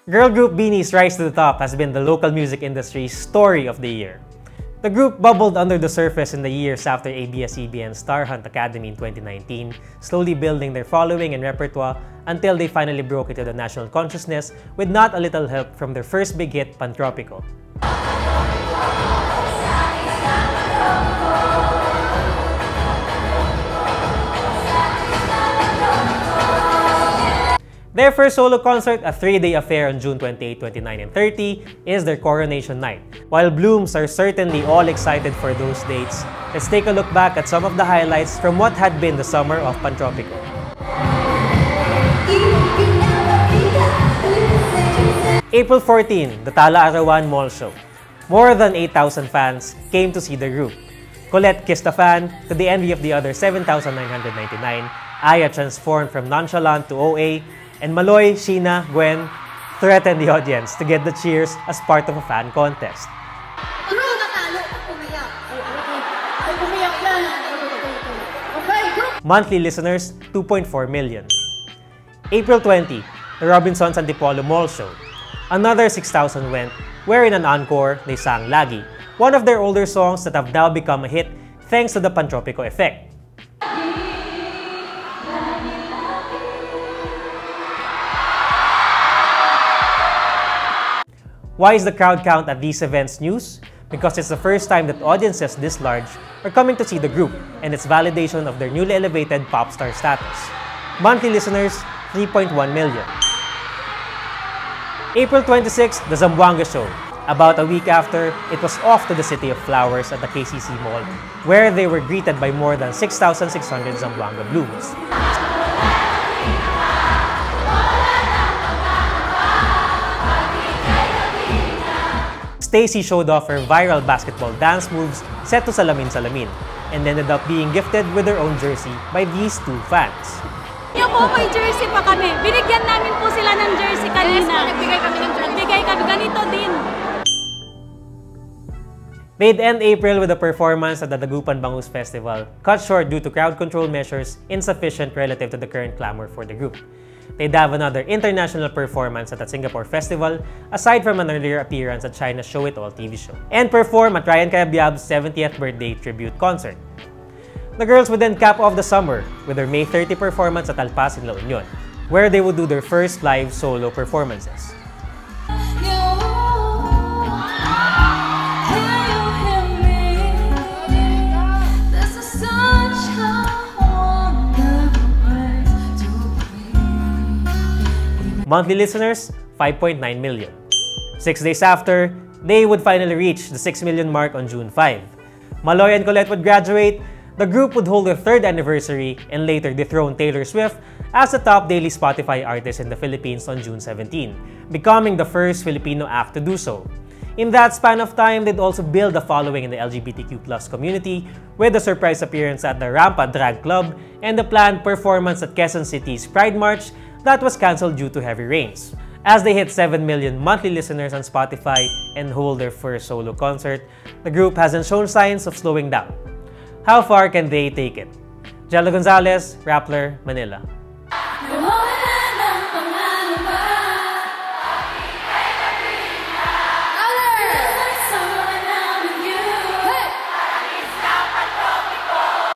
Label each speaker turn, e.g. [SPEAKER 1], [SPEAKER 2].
[SPEAKER 1] Girl group BINI's rise to the top has been the local music industry's story of the year. The group bubbled under the surface in the years after ABS-CBN's Star Hunt Academy in 2019, slowly building their following and repertoire until they finally broke into the national consciousness with not a little help from their first big hit, Pantropico. Their first solo concert, a 3-day affair on June 28, 29, and 30, is their coronation night. While Blooms are certainly all excited for those dates, let's take a look back at some of the highlights from what had been the summer of Pantropico. April 14, the Tala Arawan Mall Show. More than 8,000 fans came to see the group. Colette kissed a fan, to the envy of the other 7,999. Aya transformed from nonchalant to OA, and Maloy, Sheena, Gwen threatened the audience to get the cheers as part of a fan contest. Monthly listeners, 2.4 million. April 20, the Robinsons Antipolo Mall Show. Another 6,000 went, where in an encore, they sang Lagi, one of their older songs that have now become a hit thanks to the Pantropico effect. Why is the crowd count at these events news? Because it's the first time that audiences this large are coming to see the group, and it's validation of their newly elevated pop star status. Monthly listeners, 3.1 million. April 26, the Zamboanga Show. About a week after, it was off to the City of Flowers at the KCC Mall, where they were greeted by more than 6,600 Zamboanga Blooms. Stacy showed off her viral basketball dance moves set to Salamin Salamin and ended up being gifted with her own jersey by these two fans.
[SPEAKER 2] Yung po, may jersey pa kami. Binigyan namin po sila ng jersey kanina. Nagbigay kami ng jersey. Nagbigay kami. Ganito din.
[SPEAKER 1] They'd end April with a performance at the Dagupan Bangus Festival, cut short due to crowd control measures insufficient relative to the current clamor for the group. They'd have another international performance at the Singapore Festival, aside from an earlier appearance at China's Show It All TV show, and perform at Ryan Cayabyab's 70th birthday tribute concert. The girls would then cap off the summer with their May 30 performance at Alpas in La Union, where they would do their first live solo performances. Monthly listeners, 5.9 million. 6 days after, they would finally reach the 6 million mark on June 5. Maloy and Colette would graduate, the group would hold their 3rd anniversary, and later dethrone Taylor Swift as the top daily Spotify artist in the Philippines on June 17, becoming the first Filipino act to do so. In that span of time, they'd also build a following in the LGBTQ+ community with a surprise appearance at the Rampa Drag Club and the planned performance at Quezon City's Pride March that was cancelled due to heavy rains. As they hit 7 million monthly listeners on Spotify and hold their first solo concert, the group hasn't shown signs of slowing down. How far can they take it? Jello Gonzalez, Rappler, Manila.